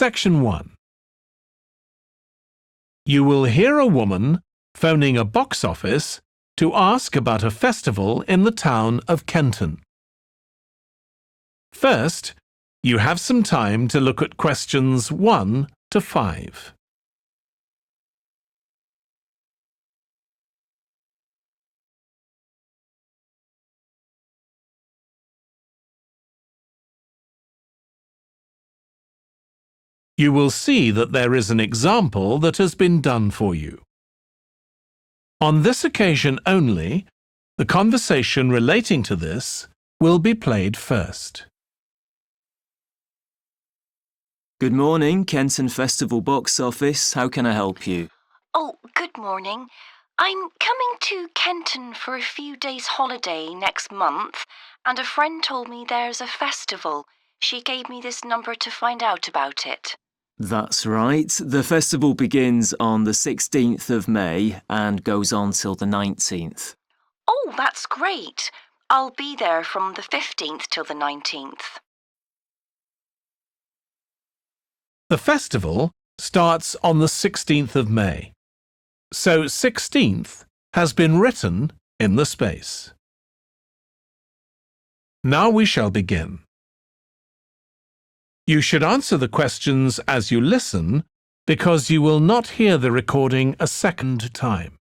Section 1. You will hear a woman phoning a box office to ask about a festival in the town of Kenton. First, you have some time to look at questions 1 to 5. You will see that there is an example that has been done for you. On this occasion only, the conversation relating to this will be played first. Good morning, Kenton Festival Box Office. How can I help you? Oh, good morning. I'm coming to Kenton for a few days' holiday next month, and a friend told me there's a festival. She gave me this number to find out about it. That's right. The festival begins on the 16th of May and goes on till the 19th. Oh, that's great. I'll be there from the 15th till the 19th. The festival starts on the 16th of May, so 16th has been written in the space. Now we shall begin. You should answer the questions as you listen because you will not hear the recording a second time.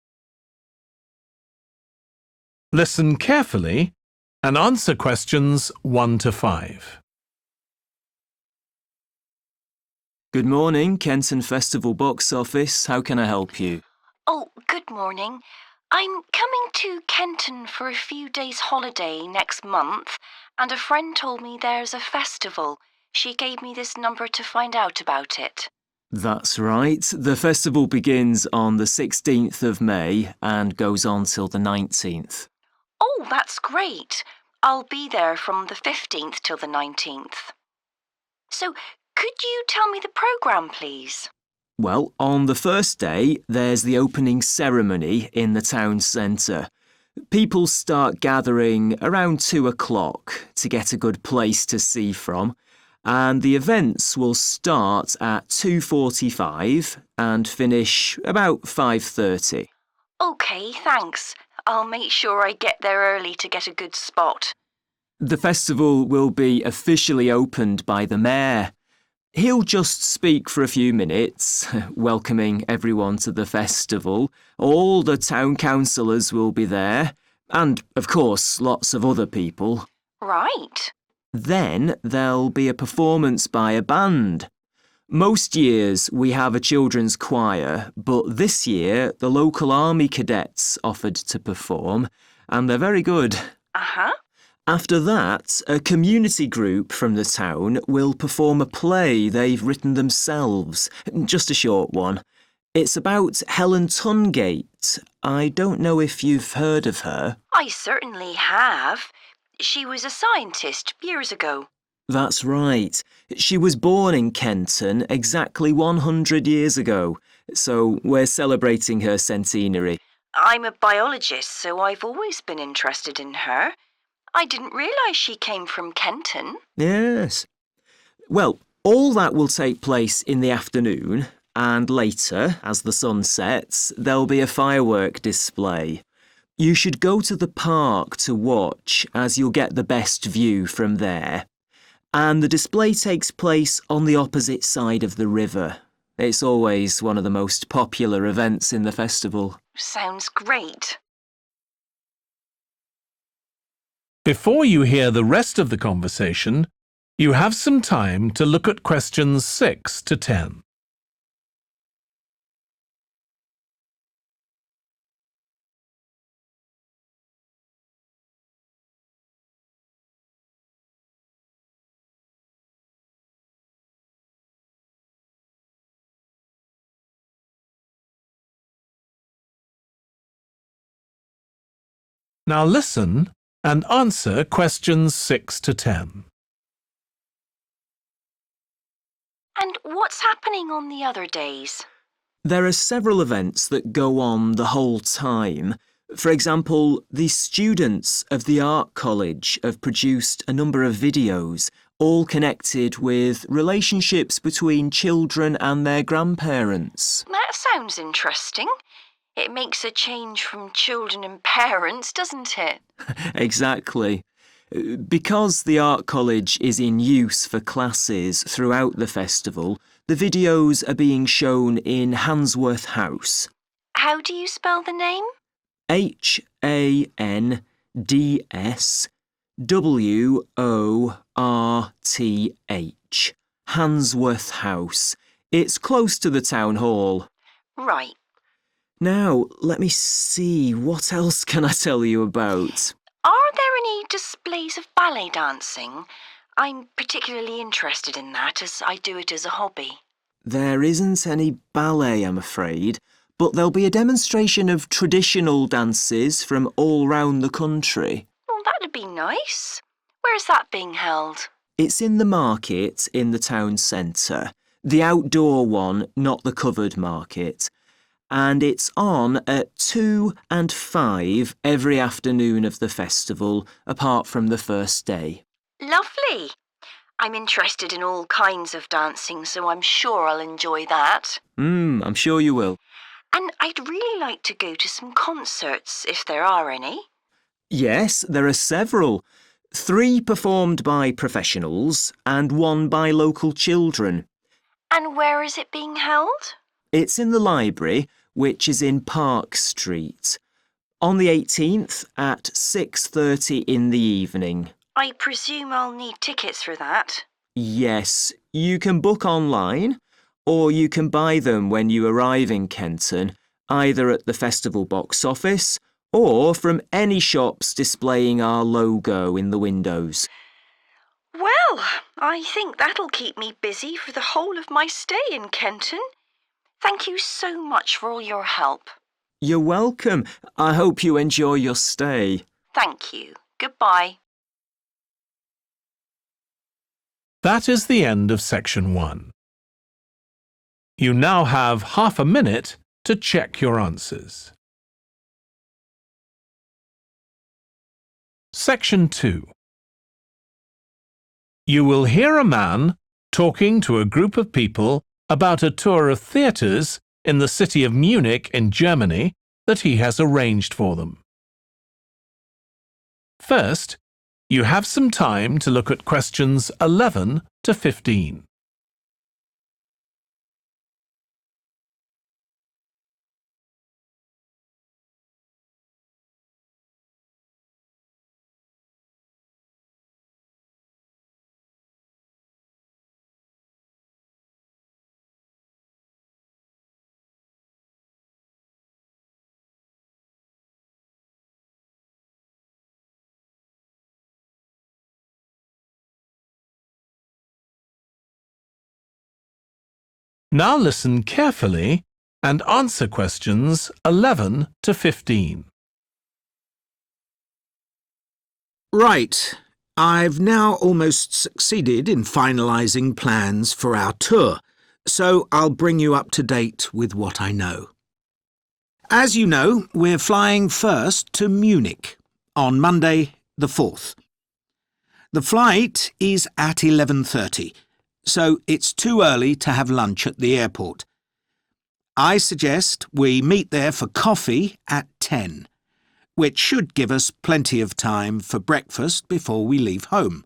Listen carefully and answer questions 1 to 5. Good morning, Kenton Festival Box Office. How can I help you? Oh, good morning. I'm coming to Kenton for a few days' holiday next month, and a friend told me there's a festival. She gave me this number to find out about it. That's right. The festival begins on the 16th of May and goes on till the 19th. Oh, that's great. I'll be there from the 15th till the 19th. So, could you tell me the programme, please? Well, on the first day, there's the opening ceremony in the town centre. People start gathering around 2 o'clock to get a good place to see from, and the events will start at 2:45 and finish about 5:30. OK, thanks. I'll make sure I get there early to get a good spot. The festival will be officially opened by the mayor. He'll just speak for a few minutes, welcoming everyone to the festival. All the town councillors will be there, and, of course, lots of other people. Right. Then there'll be a performance by a band. Most years we have a children's choir, but this year the local army cadets offered to perform, and they're very good. Uh-huh. After that, a community group from the town will perform a play they've written themselves, just a short one. It's about Helen Tungate. I don't know if you've heard of her. I certainly have. She was a scientist years ago. That's right. She was born in Kenton exactly 100 years ago, so we're celebrating her centenary. I'm a biologist, so I've always been interested in her. I didn't realise she came from Kenton. Yes. Well, all that will take place in the afternoon, and later, as the sun sets, there'll be a firework display. You should go to the park to watch, as you'll get the best view from there. And the display takes place on the opposite side of the river. It's always one of the most popular events in the festival. Sounds great. Before you hear the rest of the conversation, you have some time to look at questions 6 to 10. Now listen and answer questions 6 to 10. And what's happening on the other days? There are several events that go on the whole time. For example, the students of the art college have produced a number of videos, all connected with relationships between children and their grandparents. That sounds interesting. It makes a change from children and parents, doesn't it? Exactly. Because the art college is in use for classes throughout the festival, the videos are being shown in Handsworth House. How do you spell the name? Handsworth. Handsworth House. It's close to the town hall. Right. Now, let me see, what else can I tell you about? Are there any displays of ballet dancing? I'm particularly interested in that as I do it as a hobby. There isn't any ballet, I'm afraid, but there'll be a demonstration of traditional dances from all round the country. Well, that'd be nice. Where's that being held? It's in the market in the town centre, the outdoor one, not the covered market. And it's on at 2 and 5 every afternoon of the festival, apart from the first day. Lovely. I'm interested in all kinds of dancing, so I'm sure I'll enjoy that. I'm sure you will. And I'd really like to go to some concerts, if there are any. Yes, there are several. 3 performed by professionals and 1 by local children. And where is it being held? It's in the library, which is in Park Street, on the 18th at 6:30 in the evening. I presume I'll need tickets for that. Yes, you can book online, or you can buy them when you arrive in Kenton, either at the festival box office or from any shops displaying our logo in the windows. Well, I think that'll keep me busy for the whole of my stay in Kenton. Thank you so much for all your help. You're welcome. I hope you enjoy your stay. Thank you. Goodbye. That is the end of section 1. You now have half a minute to check your answers. Section 2. You will hear a man talking to a group of people about a tour of theatres in the city of Munich in Germany that he has arranged for them. First, you have some time to look at questions 11 to 15. Now listen carefully and answer questions 11 to 15. Right. I've now almost succeeded in finalising plans for our tour, so I'll bring you up to date with what I know. As you know, we're flying first to Munich on Monday the 4th. The flight is at 11:30, so it's too early to have lunch at the airport. I suggest we meet there for coffee at 10, which should give us plenty of time for breakfast before we leave home.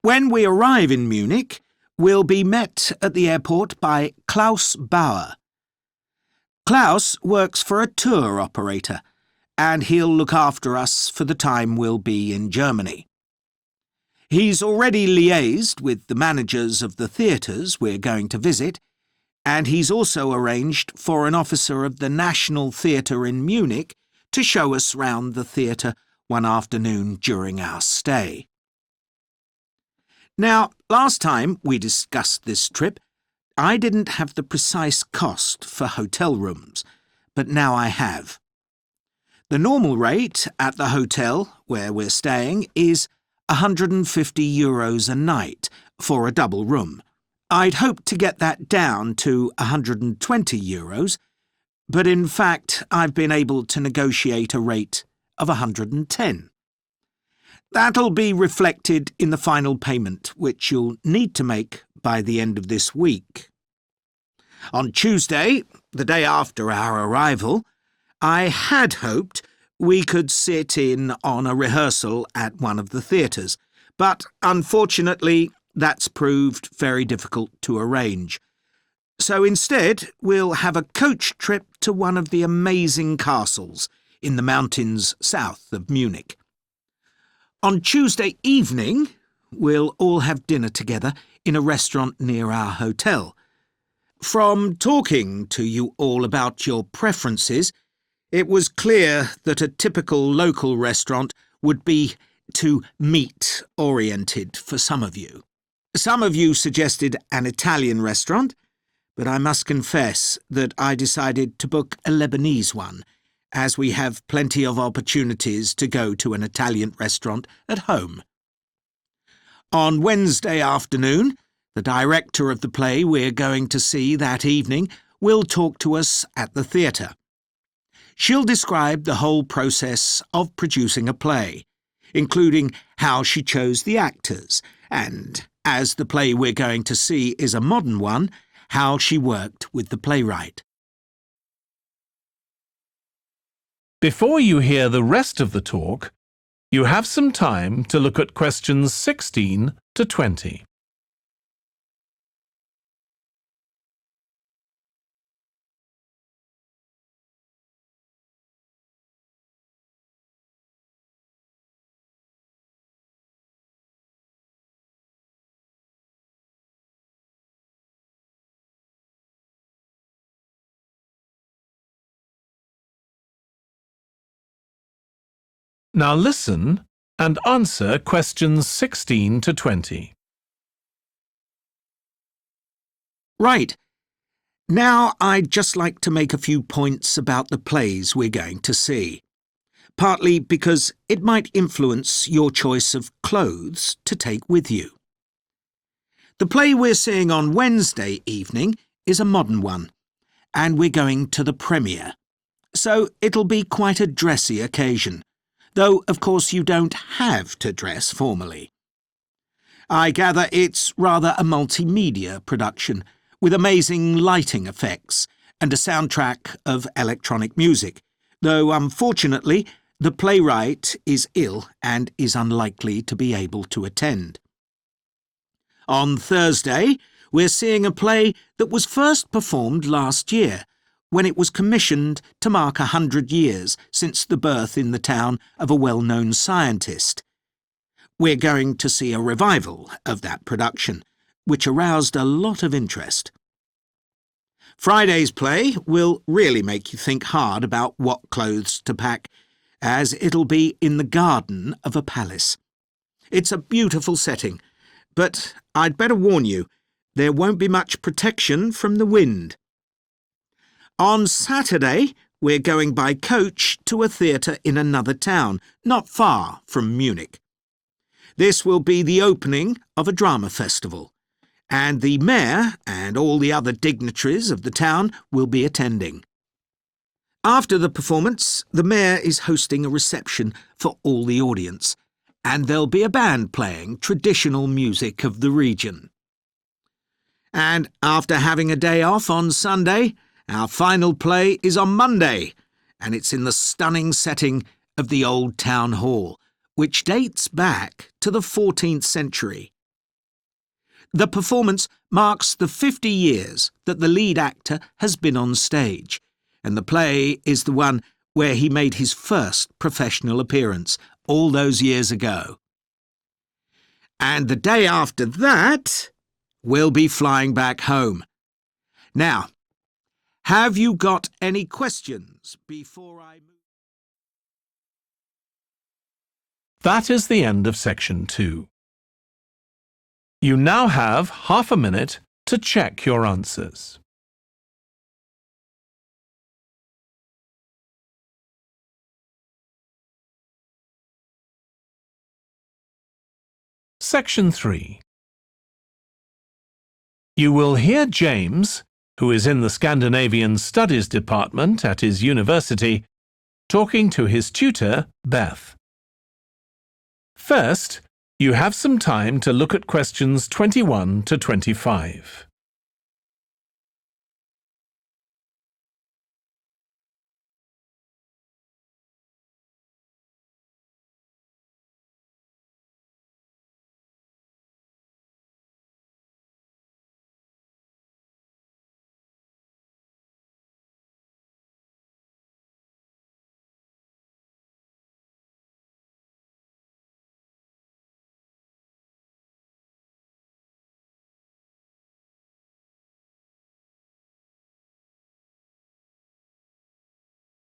When we arrive in Munich, we'll be met at the airport by Klaus Bauer. Klaus works for a tour operator, and he'll look after us for the time we'll be in Germany. He's already liaised with the managers of the theatres we're going to visit, and he's also arranged for an officer of the National Theatre in Munich to show us round the theatre one afternoon during our stay. Now, last time we discussed this trip, I didn't have the precise cost for hotel rooms, but now I have. The normal rate at the hotel where we're staying is €150 a night for a double room. I'd hoped to get that down to €120, but in fact I've been able to negotiate a rate of 110. That'll be reflected in the final payment, which you'll need to make by the end of this week. On Tuesday, the day after our arrival, I had hoped we could sit in on a rehearsal at one of the theatres, but unfortunately that's proved very difficult to arrange. So instead, we'll have a coach trip to one of the amazing castles in the mountains south of Munich. On Tuesday evening, we'll all have dinner together in a restaurant near our hotel. From talking to you all about your preferences, it was clear that a typical local restaurant would be too meat-oriented for some of you. Some of you suggested an Italian restaurant, but I must confess that I decided to book a Lebanese one, as we have plenty of opportunities to go to an Italian restaurant at home. On Wednesday afternoon, the director of the play we're going to see that evening will talk to us at the theatre. She'll describe the whole process of producing a play, including how she chose the actors, and, as the play we're going to see is a modern one, how she worked with the playwright. Before you hear the rest of the talk, you have some time to look at questions 16 to 20. Now listen and answer questions 16 to 20. Right. Now I'd just like to make a few points about the plays we're going to see, partly because it might influence your choice of clothes to take with you. The play we're seeing on Wednesday evening is a modern one, and we're going to the premiere, so it'll be quite a dressy occasion, though of course you don't have to dress formally. I gather it's rather a multimedia production, with amazing lighting effects and a soundtrack of electronic music, though unfortunately the playwright is ill and is unlikely to be able to attend. On Thursday, we're seeing a play that was first performed last year, when it was commissioned to mark 100 years since the birth in the town of a well-known scientist. We're going to see a revival of that production, which aroused a lot of interest. Friday's play will really make you think hard about what clothes to pack, as it'll be in the garden of a palace. It's a beautiful setting, but I'd better warn you, there won't be much protection from the wind. On Saturday, we're going by coach to a theatre in another town, not far from Munich. This will be the opening of a drama festival, and the mayor and all the other dignitaries of the town will be attending. After the performance, the mayor is hosting a reception for all the audience, and there'll be a band playing traditional music of the region. And after having a day off on Sunday, our final play is on Monday, and it's in the stunning setting of the old town hall, which dates back to the 14th century. The performance marks the 50 years that the lead actor has been on stage, and the play is the one where he made his first professional appearance all those years ago. And the day after that, we'll be flying back home. Now, have you got any questions before I move? That is the end of section 2. You now have half a minute to check your answers. Section 3. You will hear James, who is in the Scandinavian Studies department at his university, talking to his tutor, Beth. First, you have some time to look at questions 21 to 25.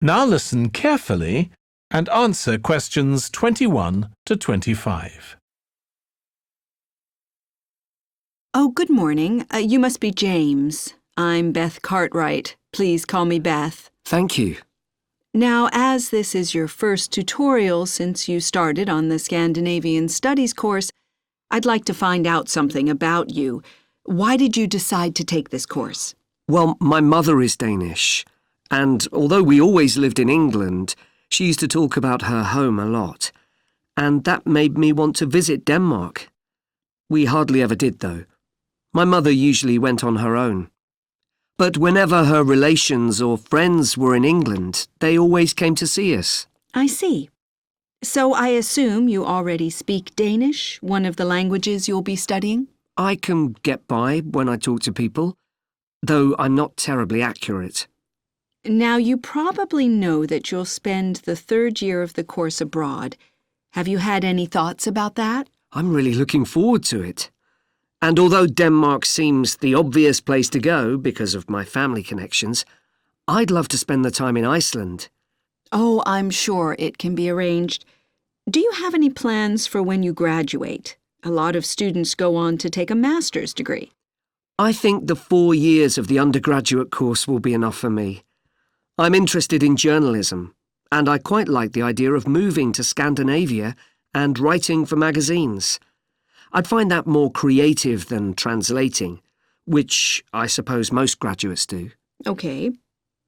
Now listen carefully and answer questions 21 to 25. Oh, good morning. You must be James. I'm Beth Cartwright. Please call me Beth. Thank you. Now, as this is your first tutorial since you started on the Scandinavian Studies course, I'd like to find out something about you. Why did you decide to take this course? Well, my mother is Danish, and although we always lived in England, she used to talk about her home a lot, and that made me want to visit Denmark. We hardly ever did, though. My mother usually went on her own. But whenever her relations or friends were in England, they always came to see us. I see. So I assume you already speak Danish, one of the languages you'll be studying? I can get by when I talk to people, though I'm not terribly accurate. Now, you probably know that you'll spend the third year of the course abroad. Have you had any thoughts about that? I'm really looking forward to it. And although Denmark seems the obvious place to go because of my family connections, I'd love to spend the time in Iceland. Oh, I'm sure it can be arranged. Do you have any plans for when you graduate? A lot of students go on to take a master's degree. I think the 4 years of the undergraduate course will be enough for me. I'm interested in journalism, and I quite like the idea of moving to Scandinavia and writing for magazines. I'd find that more creative than translating, which I suppose most graduates do. Okay.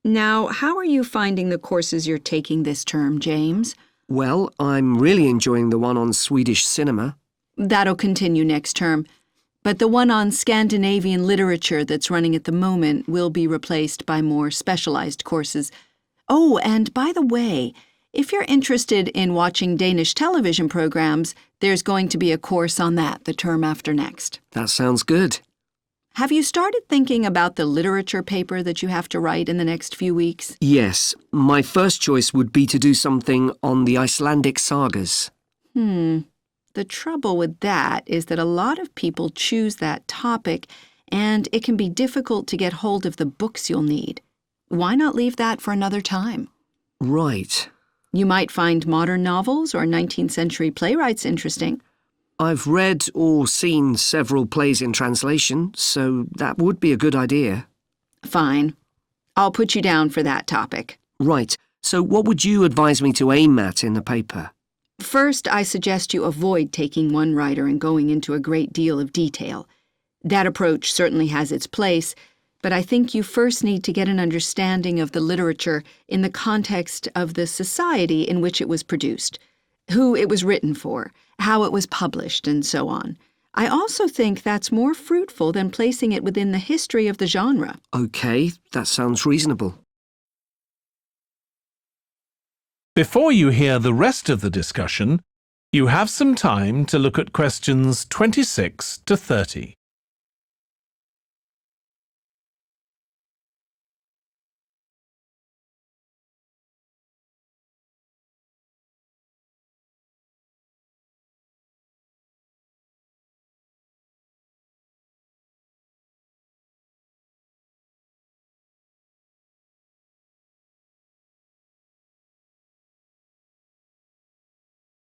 Now, how are you finding the courses you're taking this term, James? Well, I'm really enjoying the one on Swedish cinema. That'll continue next term. But the one on Scandinavian literature that's running at the moment will be replaced by more specialized courses. Oh, and by the way, if you're interested in watching Danish television programs, there's going to be a course on that the term after next. That sounds good. Have you started thinking about the literature paper that you have to write in the next few weeks? Yes, my first choice would be to do something on the Icelandic sagas. The trouble with that is that a lot of people choose that topic, and it can be difficult to get hold of the books you'll need. Why not leave that for another time? Right. You might find modern novels or 19th century playwrights interesting. I've read or seen several plays in translation, so that would be a good idea. Fine. I'll put you down for that topic. Right, so what would you advise me to aim at in the paper? First, I suggest you avoid taking one writer and going into a great deal of detail. That approach certainly has its place, but I think you first need to get an understanding of the literature in the context of the society in which it was produced, who it was written for, how it was published, and so on. I also think that's more fruitful than placing it within the history of the genre. Okay, that sounds reasonable. Before you hear the rest of the discussion, you have some time to look at questions 26 to 30.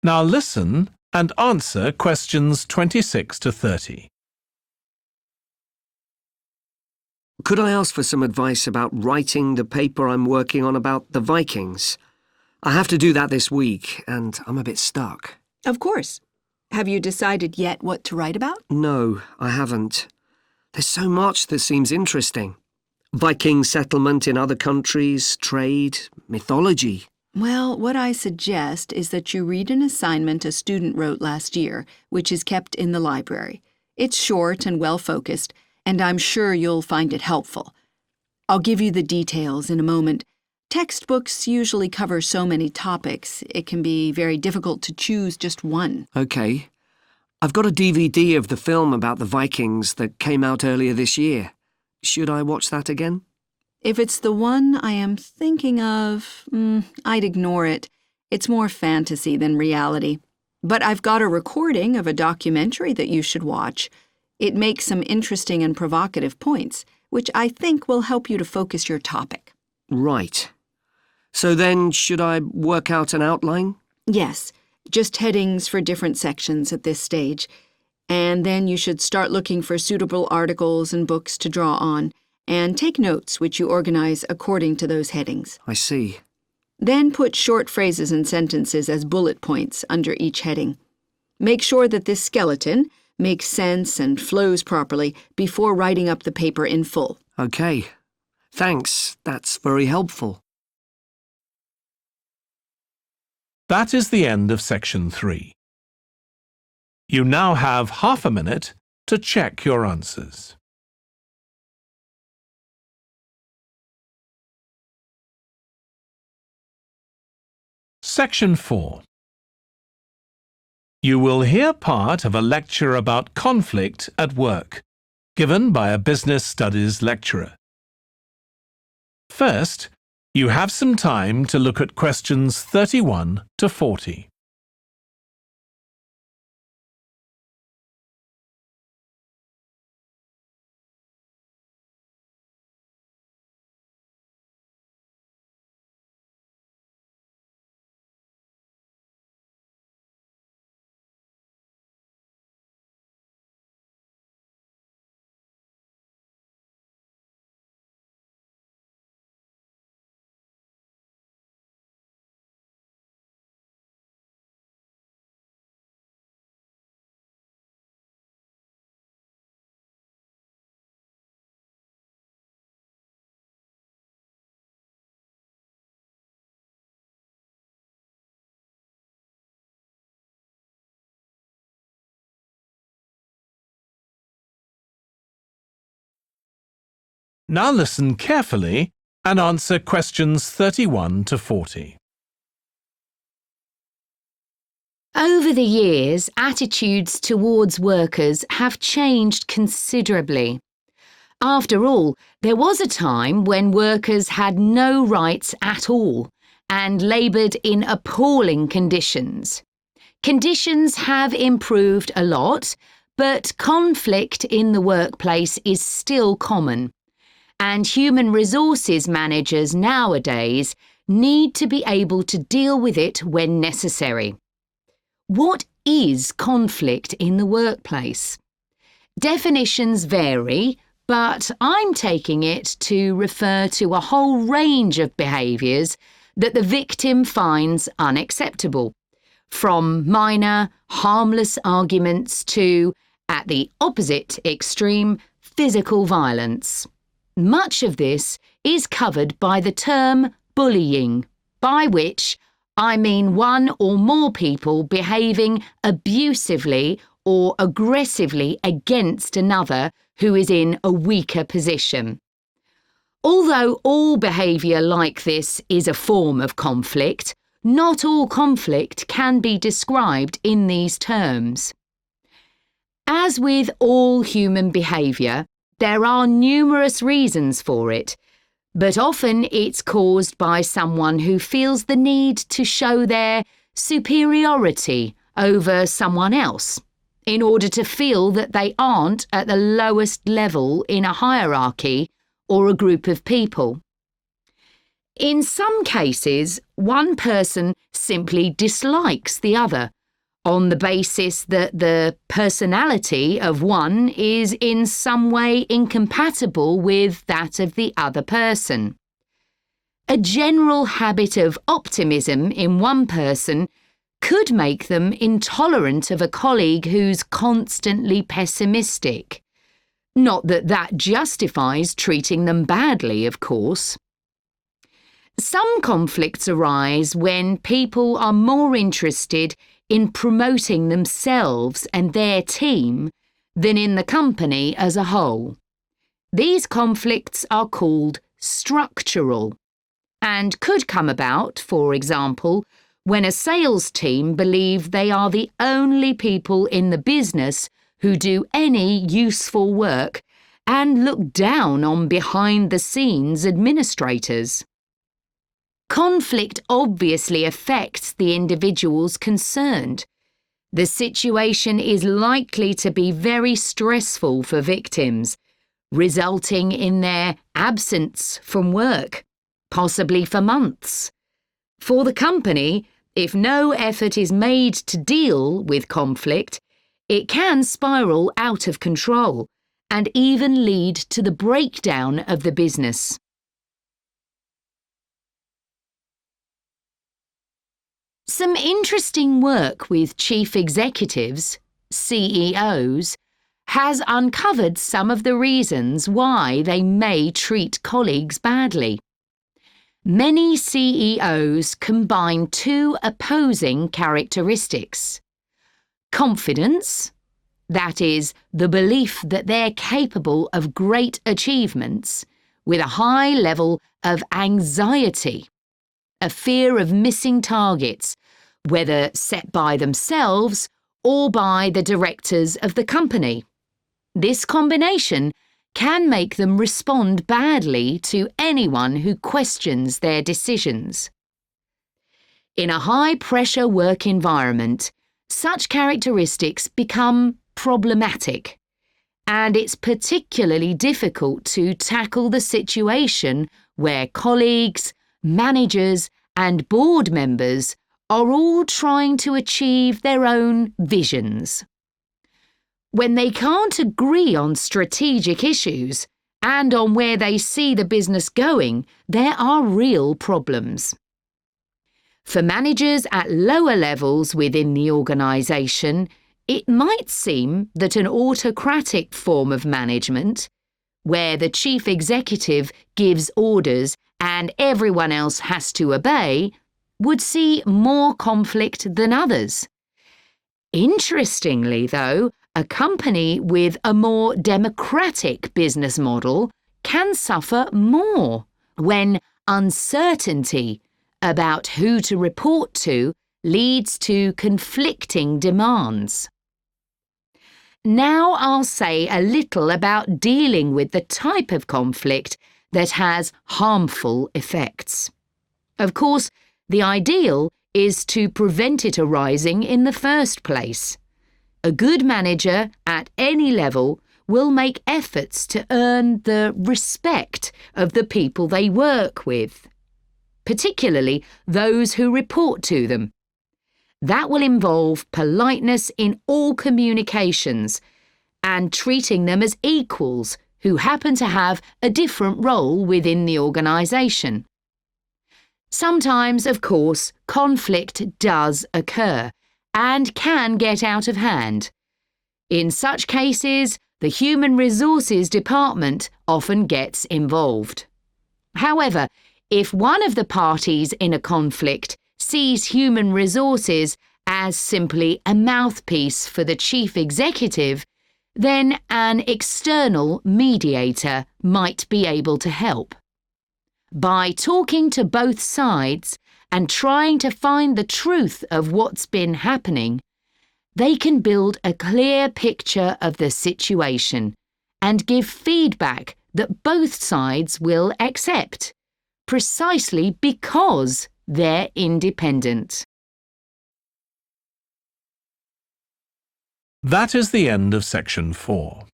Now listen and answer questions 26 to 30. Could I ask for some advice about writing the paper I'm working on about the Vikings? I have to do that this week, and I'm a bit stuck. Of course. Have you decided yet what to write about? No, I haven't. There's so much that seems interesting. Viking settlement in other countries, trade, mythology. Well, what I suggest is that you read an assignment a student wrote last year, which is kept in the library. It's short and well-focused, and I'm sure you'll find it helpful. I'll give you the details in a moment. Textbooks usually cover so many topics, it can be very difficult to choose just one. OK. I've got a DVD of the film about the Vikings that came out earlier this year. Should I watch that again? If it's the one I am thinking of, I'd ignore it. It's more fantasy than reality. But I've got a recording of a documentary that you should watch. It makes some interesting and provocative points, which I think will help you to focus your topic. Right. So then, should I work out an outline? Yes, just headings for different sections at this stage. And then you should start looking for suitable articles and books to draw on, and take notes which you organize according to those headings. I see. Then put short phrases and sentences as bullet points under each heading. Make sure that this skeleton makes sense and flows properly before writing up the paper in full. OK. Thanks, that's very helpful. That is the end of section 3. You now have half a minute to check your answers. Section 4. You will hear part of a lecture about conflict at work, given by a business studies lecturer. First, you have some time to look at questions 31 to 40. Now listen carefully and answer questions 31 to 40. Over the years, attitudes towards workers have changed considerably. After all, there was a time when workers had no rights at all and laboured in appalling conditions. Conditions have improved a lot, but conflict in the workplace is still common. And human resources managers nowadays need to be able to deal with it when necessary. What is conflict in the workplace? Definitions vary, but I'm taking it to refer to a whole range of behaviours that the victim finds unacceptable, from minor, harmless arguments to, at the opposite extreme, physical violence. Much of this is covered by the term bullying, by which I mean one or more people behaving abusively or aggressively against another who is in a weaker position. Although all behaviour like this is a form of conflict, not all conflict can be described in these terms. As with all human behaviour, there are numerous reasons for it, but often it's caused by someone who feels the need to show their superiority over someone else in order to feel that they aren't at the lowest level in a hierarchy or a group of people. In some cases, one person simply dislikes the other, on the basis that the personality of one is in some way incompatible with that of the other person. A general habit of optimism in one person could make them intolerant of a colleague who's constantly pessimistic. Not that that justifies treating them badly, of course. Some conflicts arise when people are more interested in promoting themselves and their team than in the company as a whole. These conflicts are called structural and could come about, for example, when a sales team believe they are the only people in the business who do any useful work and look down on behind-the-scenes administrators. Conflict obviously affects the individuals concerned. The situation is likely to be very stressful for victims, resulting in their absence from work, possibly for months. For the company, if no effort is made to deal with conflict, it can spiral out of control and even lead to the breakdown of the business. Some interesting work with chief executives, CEOs, has uncovered some of the reasons why they may treat colleagues badly. Many CEOs combine two opposing characteristics: confidence, that is, the belief that they're capable of great achievements, with a high level of anxiety, a fear of missing targets, whether set by themselves or by the directors of the company. This combination can make them respond badly to anyone who questions their decisions. In a high-pressure work environment, such characteristics become problematic, and it's particularly difficult to tackle the situation where colleagues, managers, and board members are all trying to achieve their own visions. When they can't agree on strategic issues and on where they see the business going, there are real problems. For managers at lower levels within the organisation, it might seem that an autocratic form of management, where the chief executive gives orders and everyone else has to obey, would see more conflict than others. Interestingly, though, a company with a more democratic business model can suffer more when uncertainty about who to report to leads to conflicting demands. Now I'll say a little about dealing with the type of conflict that has harmful effects. Of course, the ideal is to prevent it arising in the first place. A good manager at any level will make efforts to earn the respect of the people they work with, particularly those who report to them. That will involve politeness in all communications and treating them as equals who happen to have a different role within the organisation. Sometimes, of course, conflict does occur and can get out of hand. In such cases, the Human Resources Department often gets involved. However, if one of the parties in a conflict sees human resources as simply a mouthpiece for the chief executive, then an external mediator might be able to help. By talking to both sides and trying to find the truth of what's been happening, they can build a clear picture of the situation and give feedback that both sides will accept, precisely because they're independent. That is the end of section 4.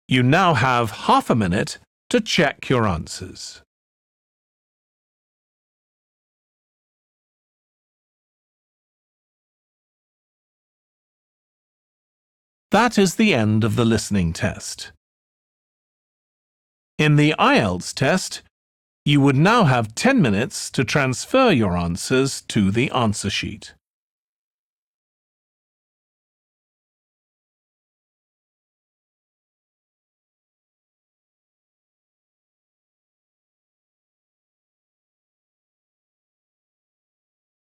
You now have half a minute to check your answers. That is the end of the listening test. In the IELTS test, you would now have 10 minutes to transfer your answers to the answer sheet.